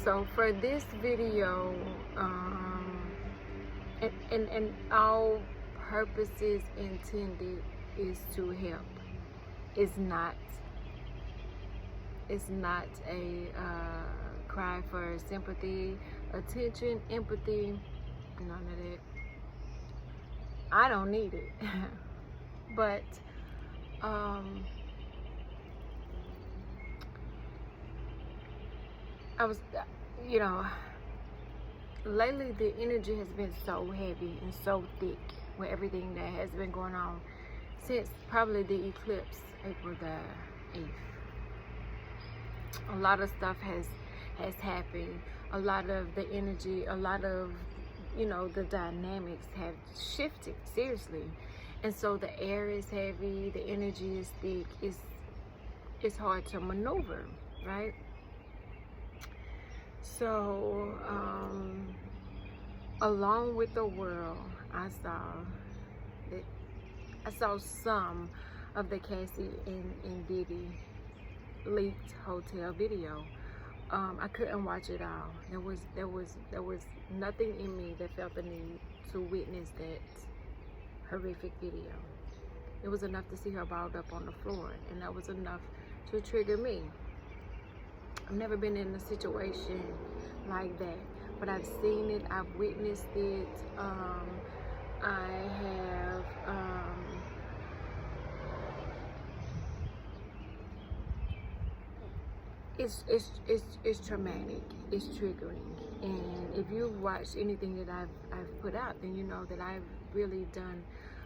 So for this video, and all purposes intended is to help. It's not a cry for sympathy, attention, empathy, none of that. I don't need it. But I was, lately the energy has been so heavy and so thick with everything that has been going on since probably the eclipse, April the 8th. A lot of stuff has happened. A lot of the energy, a lot of, the dynamics have shifted, seriously. And so the air is heavy, the energy is thick, it's hard to maneuver, right? So, along with the world, I saw some of the Cassie and Diddy leaked hotel video. I couldn't watch it all. There was nothing in me that felt the need to witness that horrific video. It was enough to see her balled up on the floor, and that was enough to trigger me. I've never been in a situation like that, but I've seen it, I've witnessed it. I have it's traumatic, it's triggering. And if you've watched anything that I've put out, then you know that I've really done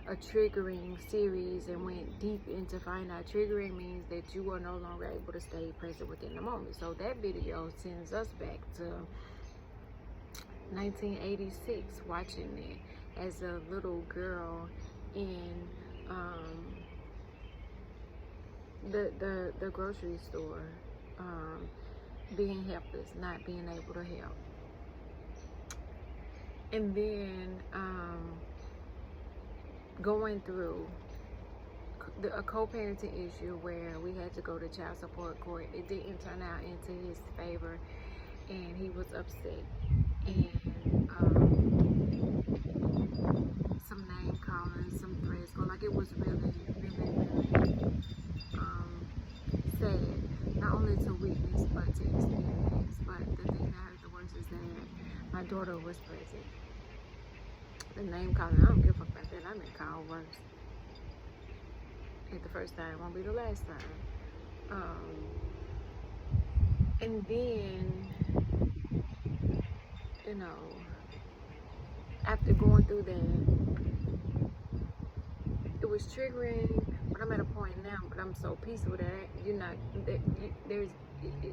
a triggering series and went deep into finding out. Triggering means that you are no longer able to stay present within the moment. So that video sends us back to 1986, watching it as a little girl in the grocery store, being helpless, not being able to help. And then going through a co-parenting issue where we had to go to child support court. It didn't turn out into his favor, and he was upset. And some name calling, some threats going. Like, it was really sad, not only to witness but to experience. But the thing that hurt the worst is that my daughter was present. The name calling, I don't give a fuck about that. I been called worse. Ain't the first time, won't be the last time. And then, after going through that, it was triggering. But I'm at a point now, but I'm so peaceful that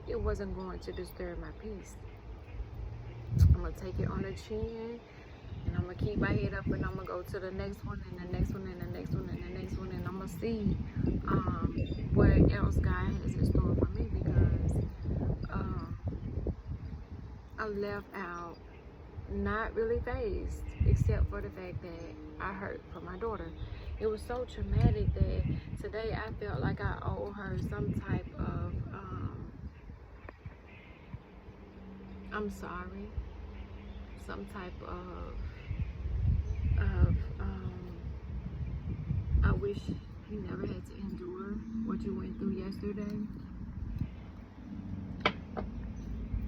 it wasn't going to disturb my peace. I'm gonna take it on the chin, and I'm gonna keep my head up, and I'm gonna go to the next one, and the next one, and the next one, and the next one, and I'm gonna see what else God has in store for me, because I left out not really phased, except for the fact that I hurt for my daughter. It was so traumatic that today I felt like I owe her some type of I'm sorry, some type of I wish you never had to endure what you went through yesterday.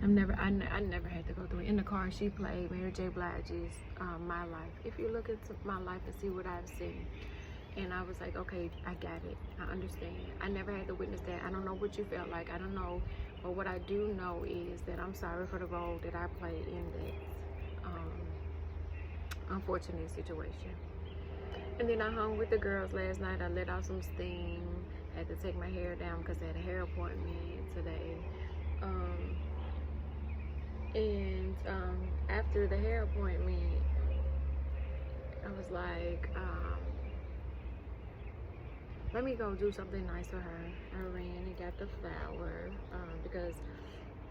I never had to go through it. In the car, she played Mary J. Blige's My Life. If you look into my life and see what I've seen, and I was like, okay, I got it. I understand. I never had to witness that. I don't know what you felt like. I don't know. But what I do know is that I'm sorry for the role that I played in that unfortunate situation. And then I hung with the girls last night. I let out some steam. Had to take my hair down because I had a hair appointment today. And after the hair appointment, I was like, let me go do something nice for her. I ran and got the flower because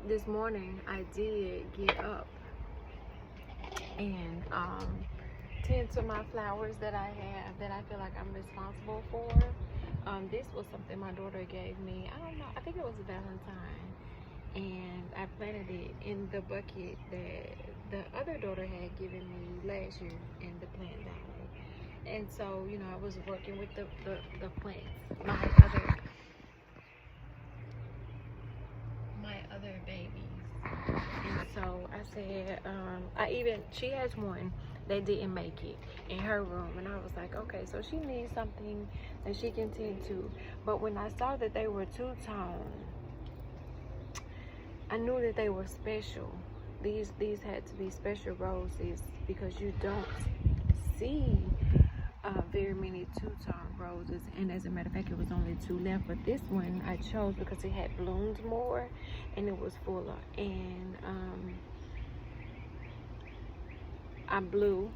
this morning I did get up and tend to my flowers that I have, that I feel like I'm responsible for. This was something my daughter gave me. I don't know. I think it was Valentine. and I planted it in the bucket that the other daughter had given me last year, and the plant died. And so, you know, I was working with the plants, my other babies. And so I said, she has one that didn't make it in her room, and I was like, okay, so she needs something that she can tend to. But when I saw that they were two-tone, I knew that they were special. These had to be special roses, because you don't see very many two-tone roses. And as a matter of fact, it was only 2 left. But this one I chose because it had bloomed more and it was fuller. And I blew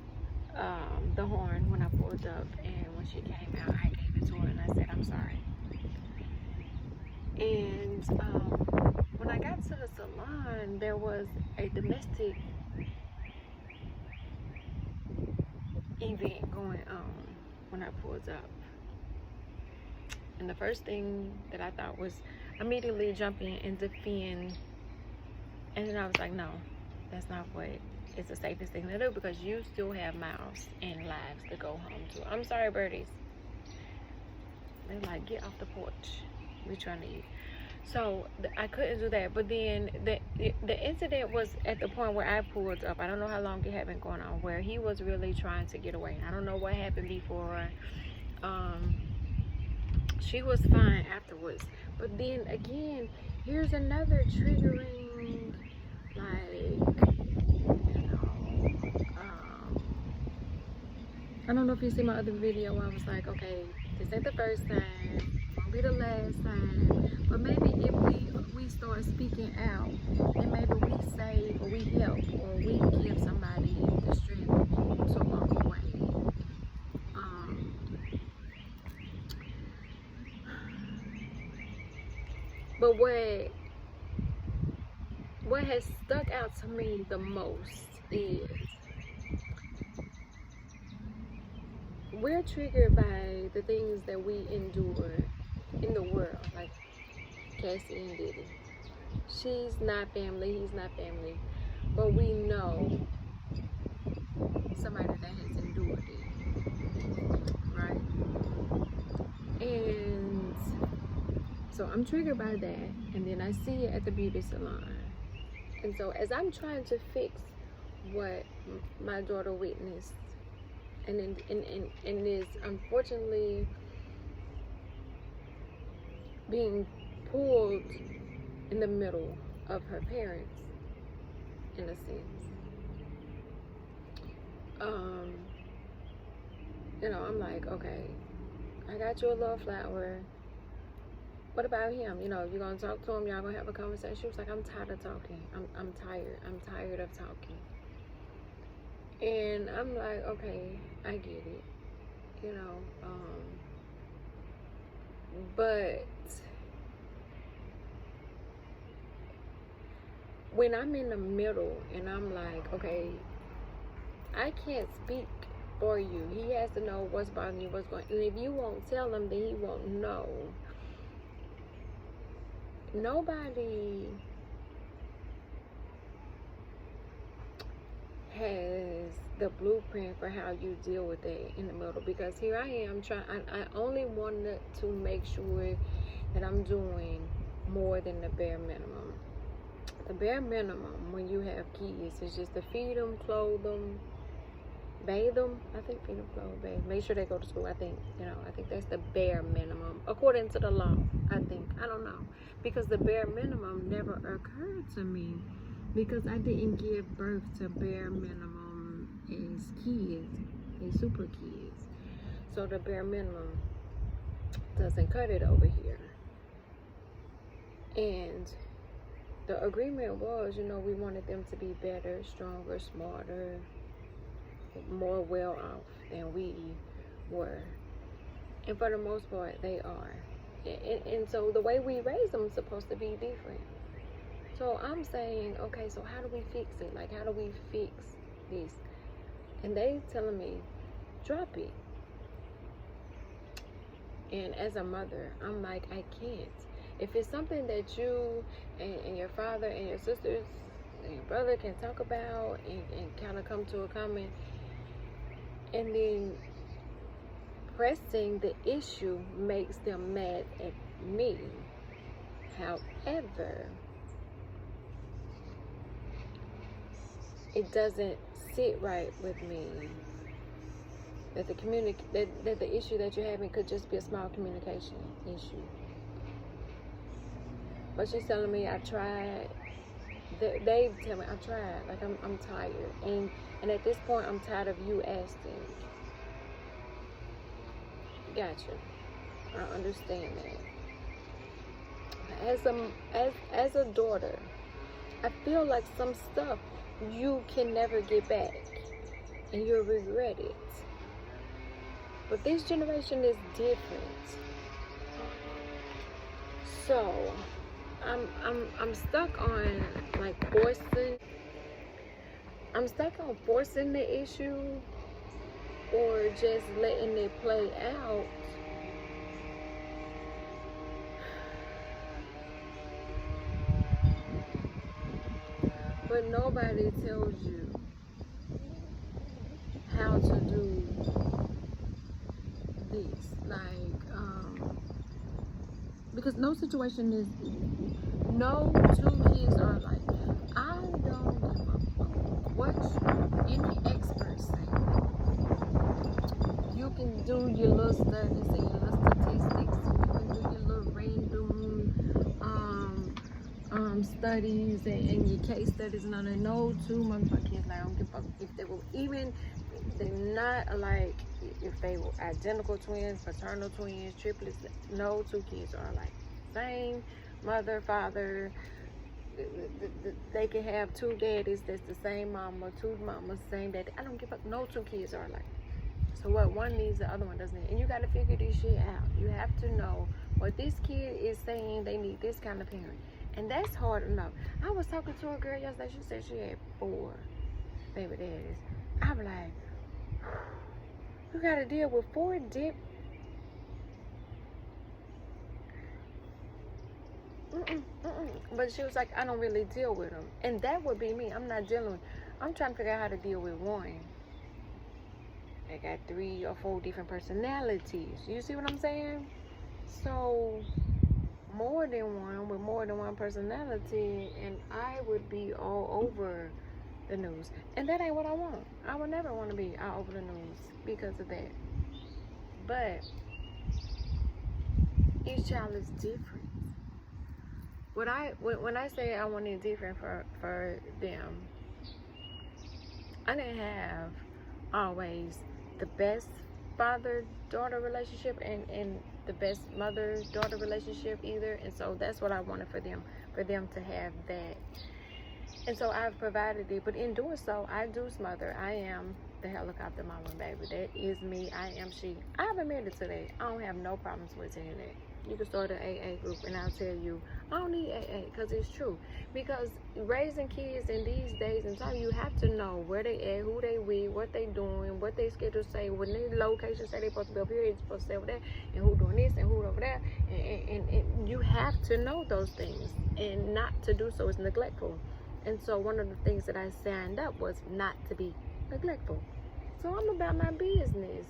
the horn when I pulled up, and when she came out, I gave it to her and I said, I'm sorry. And when I got to the salon, there was a domestic event going on when I pulled up. And the first thing that I thought was immediately jump in and defend. And then I was like, no, that's not what is the safest thing to do, because you still have mouths and lives to go home to. I'm sorry, birdies. They're like, get off the porch. We're trying to eat. So I couldn't do that. But then the incident was at the point where I pulled up. I don't know how long it had been going on, where he was really trying to get away. I don't know what happened before. She was fine afterwards. But then again, here's another triggering, like, you know, I don't know if you see my other video where I was like, okay, this ain't the first time, won't be the last time, but maybe if we start speaking out, and maybe we say, or we help, or we give somebody the strength to walk away. But what has stuck out to me the most is we're triggered by the things that we endure in the world, like Cassie and Diddy. She's not family, he's not family, but we know somebody that has endured it, right? And so I'm triggered by that, and then I see it at the beauty salon. And so as I'm trying to fix what my daughter witnessed, and is unfortunately being pulled in the middle of her parents, in a sense, you know, I'm like, okay, I got you a little flower. What about him? You know, you're gonna talk to him, y'all gonna have a conversation. She was like, I'm tired of talking. I'm tired of talking. And I'm like, okay, I get it. You know, but when I'm in the middle and I'm like, okay, I can't speak for you. He has to know what's bothering you, what's going on. And if you won't tell him, then he won't know. Nobody has the blueprint for how you deal with it in the middle, because here I am trying. I only wanted to make sure that I'm doing more than the bare minimum. The bare minimum when you have kids is just to feed them, clothe them, bathe them. I think feed them, clothe, bathe. Make sure they go to school. I think, you know, I think that's the bare minimum according to the law. I think, I don't know, because the bare minimum never occurred to me, because I didn't give birth to bare minimum as kids, as super kids. So the bare minimum doesn't cut it over here. And the agreement was, you know, we wanted them to be better, stronger, smarter, more well off than we were. And for the most part, they are. And so the way we raise them is supposed to be different. So I'm saying, okay, so how do we fix it? Like, how do we fix this? And they telling me, drop it. And as a mother, I'm like, I can't. If it's something that you and your father and your sisters and your brother can talk about and kind of come to a comment, and then pressing the issue makes them mad at me. However, it doesn't sit right with me that the issue that you're having could just be a small communication issue. But she's telling me I tried. They tell me I tried. Like I'm tired, and at this point I'm tired of you asking. Gotcha. I understand that. As a daughter, I feel like some stuff you can never get back, and you'll regret it. But this generation is different. So I'm stuck on like forcing. I'm stuck on forcing the issue or just letting it play out. But nobody tells you how to do this. Like, because no situation is, no two kids are like, I don't give a fuck what any experts say. You can do your little studies and your little statistics. You can do your little random studies and your case studies and all that. No two motherfucking kids, like, I don't give a fuck if they were even, they're not alike, if they were identical twins, fraternal twins, triplets. No two kids are alike. Same mother, father. They can have two daddies that's the same mama, two mamas, same daddy. I don't give a fuck. No two kids are alike. So what one needs, the other one doesn't need. And you got to figure this shit out. You have to know what this kid is saying. They need this kind of parent. And that's hard enough. I was talking to a girl yesterday. She said she had 4 baby daddies. I was like, you got to deal with 4 dip. But she was like, I don't really deal with them. And that would be me. I'm not dealing with. I'm trying to figure out how to deal with one. They got 3 or 4 different personalities. You see what I'm saying? So more than one with more than one personality, and I would be all over the news. And that ain't what I want. I would never want to be all over the news because of that. But each child is different. When I say I want it different for them, I didn't have always the best father-daughter relationship and the best mother-daughter relationship either. And so that's what I wanted for them to have that. And so I've provided it, but in doing so, I do smother. I am the helicopter mama, baby. That is me. I am she. I've admitted to that. I don't have no problems with saying that. You can start an AA group and I'll tell you, I don't need AA, because it's true. Because raising kids in these days and time, you have to know where they at, who they with, what they doing, what they schedule say, when their location say they supposed to be up here, they supposed to stay over there, and who doing this and who over there. And you have to know those things, and not to do so is neglectful. And so one of the things that I signed up was not to be neglectful. So I'm about my business.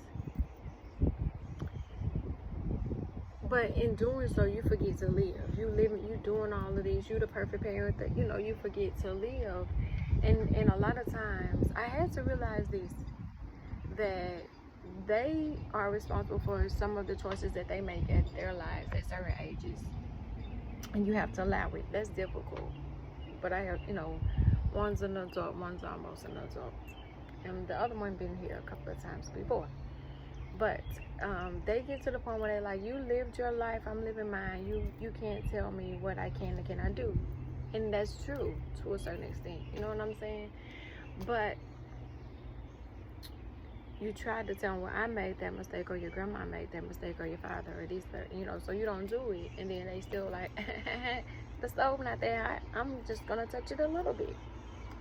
But in doing so, you forget to live. You doing all of this. You the perfect parent that, you forget to live. And a lot of times, I had to realize this, that they are responsible for some of the choices that they make at their lives at certain ages. And you have to allow it. That's difficult. But I have, one's an adult, one's almost an adult. And the other one been here a couple of times before. But they get to the point where they're like, you lived your life, I'm living mine. You can't tell me what I can and cannot do. And that's true to a certain extent. You know what I'm saying? But you tried to tell them, well, I made that mistake, or your grandma made that mistake, or your father, or this, so you don't do it. And then they still like, the stove not that hot, I'm just going to touch it a little bit.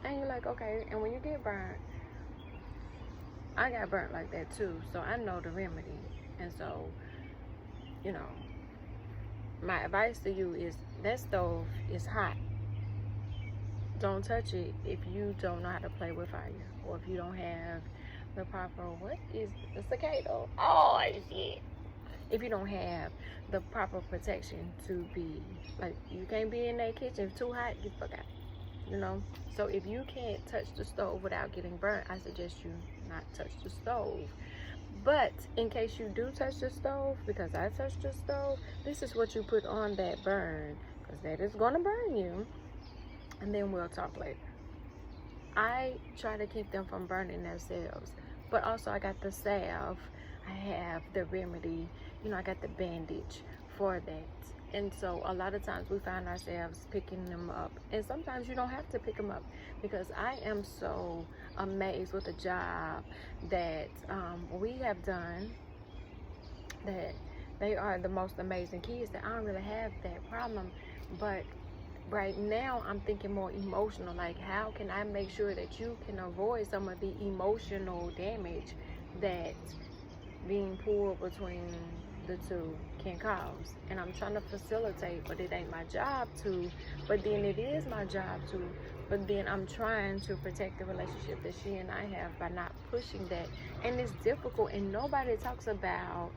And you're like, okay. And when you get burnt, I got burnt like that too, so I know the remedy. And so, my advice to you is that stove is hot. Don't touch it if you don't know how to play with fire, or if you don't have the proper, what is the cicada? Oh shit. If you don't have the proper protection to be, like, you can't be in that kitchen. If it's too hot, get the fuck out. You know? So if you can't touch the stove without getting burnt, I suggest you not touch the stove. But in case you do touch the stove, because I touched the stove, this is what you put on that burn, because that is going to burn you. And then we'll talk later. I try to keep them from burning themselves. But also I got the salve. I have the remedy. You know, I got the bandage for that. And so a lot of times we find ourselves picking them up. And sometimes you don't have to pick them up, because I am so amazed with the job that we have done, that they are the most amazing kids, that I don't really have that problem. But right now I'm thinking more emotional, like how can I make sure that you can avoid some of the emotional damage that being pulled between the two can cause. And I'm trying to facilitate, but it ain't my job to, but then it is my job to, but then I'm trying to protect the relationship that she and I have by not pushing that. And it's difficult, and nobody talks about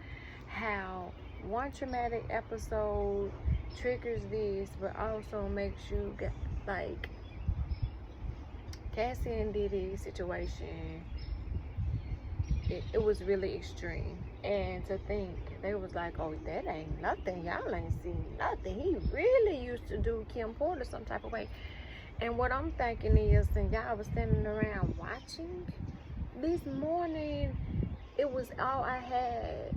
how one traumatic episode triggers this, but also makes you get, like, Cassie and Diddy's situation, it was really extreme. And to think, they was like, oh, that ain't nothing, y'all ain't seen nothing, he really used to do Kim Porter some type of way. And what I'm thinking is, and y'all was standing around watching this morning, it was all I had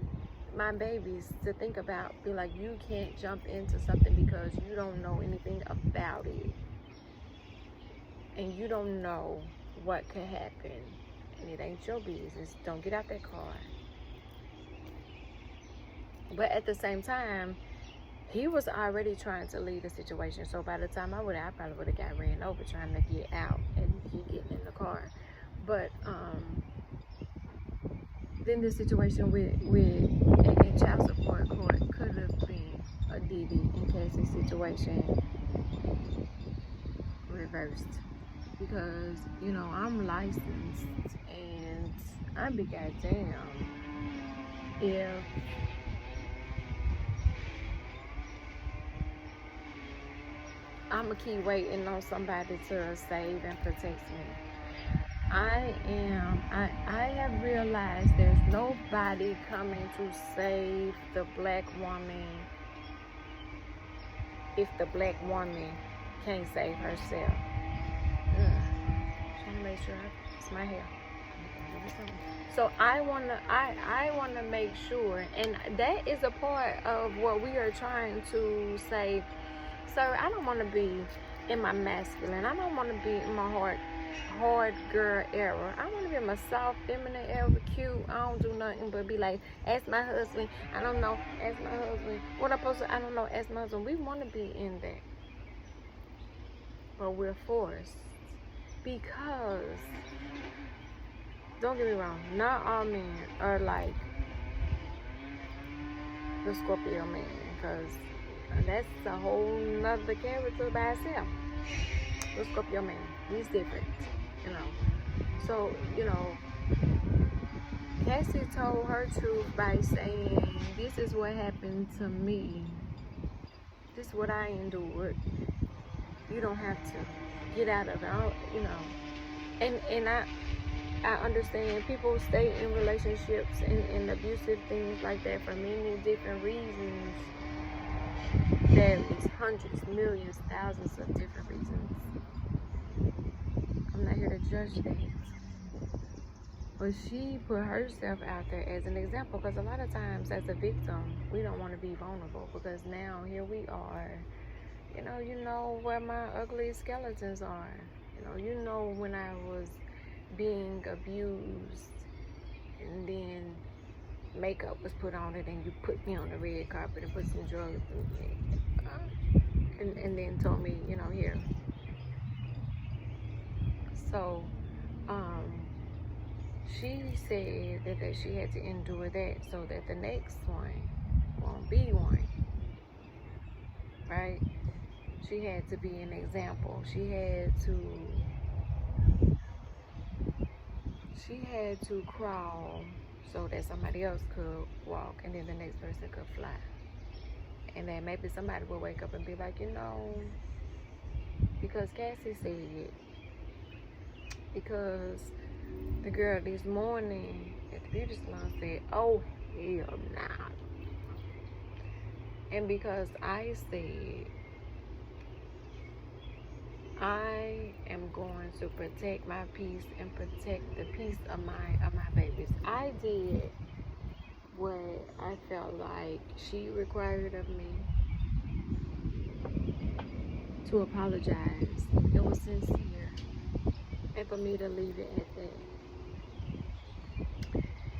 my babies to think about. Be like, you can't jump into something because you don't know anything about it, and you don't know what could happen, and it ain't your business. Don't get out that car. But at the same time, he was already trying to lead the situation, so by the time I probably would have got ran over trying to get out, and he getting in the car. But then the situation with a child support court could have been a Diddy and Cassie situation reversed, because, you know, I'm licensed, and I'd be goddamn if I'ma keep waiting on somebody to save and protect me. I have realized there's nobody coming to save the black woman if the black woman can't save herself. Trying to make sure it's my hair. So I wanna make sure, and that is a part of what we are trying to say. Sir, I don't want to be in my masculine. I don't want to be in my hard girl era. I want to be in my soft feminine era, cute. I don't do nothing but be like, ask my husband. I don't know, ask my husband. What I'm supposed to, I don't know, ask my husband. We want to be in that, but we're forced, because, don't get me wrong, not all men are like the Scorpio man, because that's a whole nother character by itself. The Scorpio man, he's different, you know. So, you know, Cassie told her truth by saying, this is what happened to me. This is what I endured. You don't have to get out of it, you know. And I understand people stay in relationships and abusive things like that for many different reasons. There is hundreds, millions, thousands of different reasons. I'm not here to judge that. But she put herself out there as an example, because a lot of times as a victim, we don't want to be vulnerable, because now here we are. You know where my ugly skeletons are. You know when I was being abused, and then makeup was put on it, and you put me on the red carpet and put some drugs in me, and then told me, here. So she said that she had to endure that so that the next one won't be one. right? She had to be an example. She had to crawl so that somebody else could walk, and then the next person could fly. And then maybe somebody will wake up and be like, because Cassie said, because the girl this morning at the beauty salon said, oh, hell nah. And because I said, I am going to protect my peace and protect the peace of my babies. I did what I felt like she required of me, to apologize. It was sincere, and for me to leave it at that.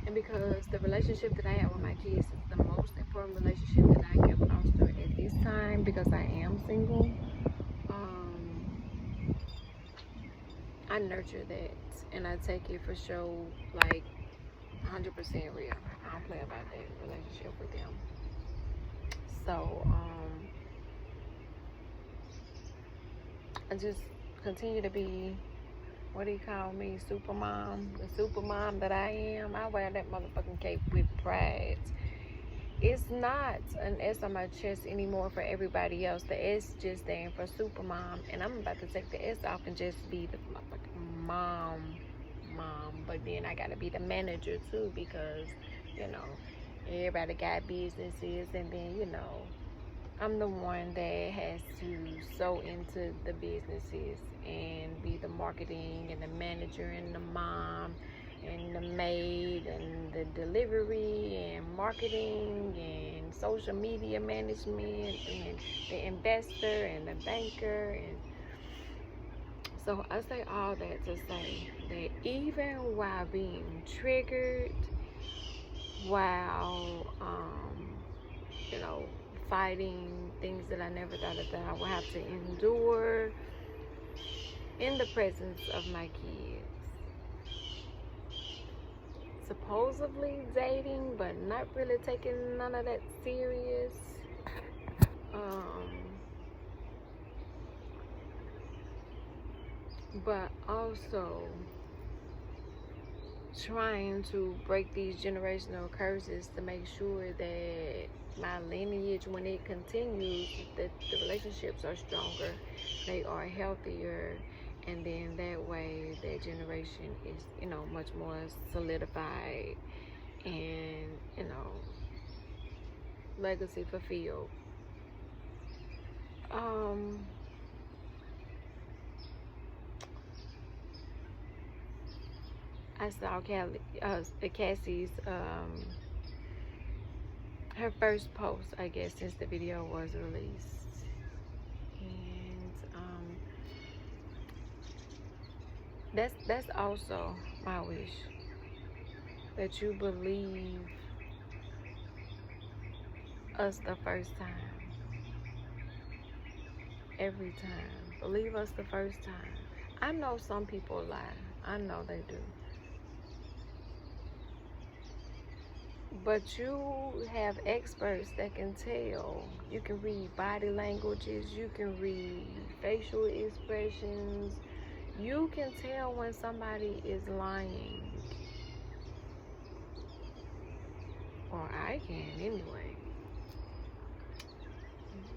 And because the relationship that I have with my kids is the most important relationship that I can foster at this time, because I am single, I nurture that, and I take it for show, like 100% real. I don't play about that relationship with them. So I just continue to be, what do you call me, super mom, the super mom that I am. I wear that motherfucking cape with pride. It's not an S on my chest anymore for everybody else. The S just stands for super mom, and I'm about to take the S off and just be the motherfucking mom. But then I gotta be the manager too, because everybody got businesses, and then I'm the one that has to sew into the businesses and be the marketing and the manager and the mom and the maid and the delivery and marketing and social media management and the investor and the banker. And so I say all that to say that even while being triggered, while fighting things that I never thought that I would have to endure in the presence of my kids, supposedly dating but not really taking none of that serious, but also trying to break these generational curses to make sure that my lineage, when it continues, that the relationships are stronger, they are healthier, and then that way that generation is much more solidified and legacy fulfilled. I saw Cassie's her first post, I guess, since the video was released, and that's also my wish, that you believe us the first time, every time. Believe us the first time. I know some people lie. I know they do. But you have experts that can tell. You can read body languages. You can read facial expressions. You can tell when somebody is lying. Or I can anyway.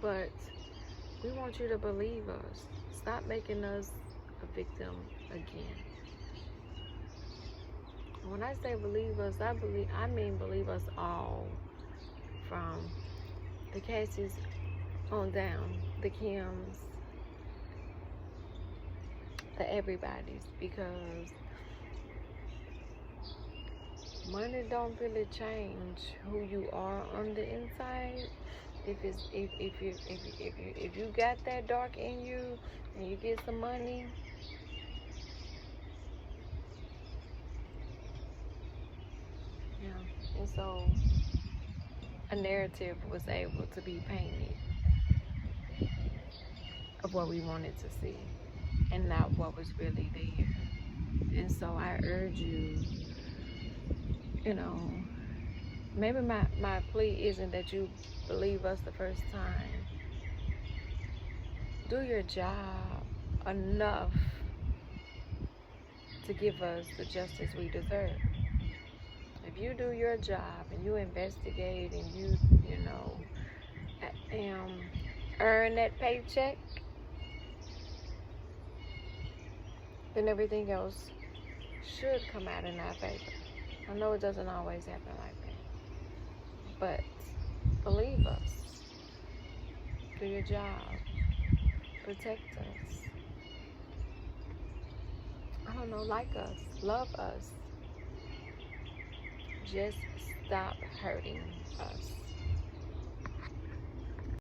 But we want you to believe us. Stop making us a victim again. When I say believe us, I mean believe us all, from the Cassies on down, the Kims, the everybody's, because money don't really change who you are on the inside. If you got that dark in you and you get some money, yeah. And so a narrative was able to be painted of what we wanted to see and not what was really there. And so I urge you, maybe my plea isn't that you believe us the first time, do your job enough to give us the justice we deserve. If you do your job and you investigate and you know, earn that paycheck, then everything else should come out in our favor. I know it doesn't always happen like that, but believe us. Do your job. Protect us. I don't know, like us, love us. Just stop hurting us.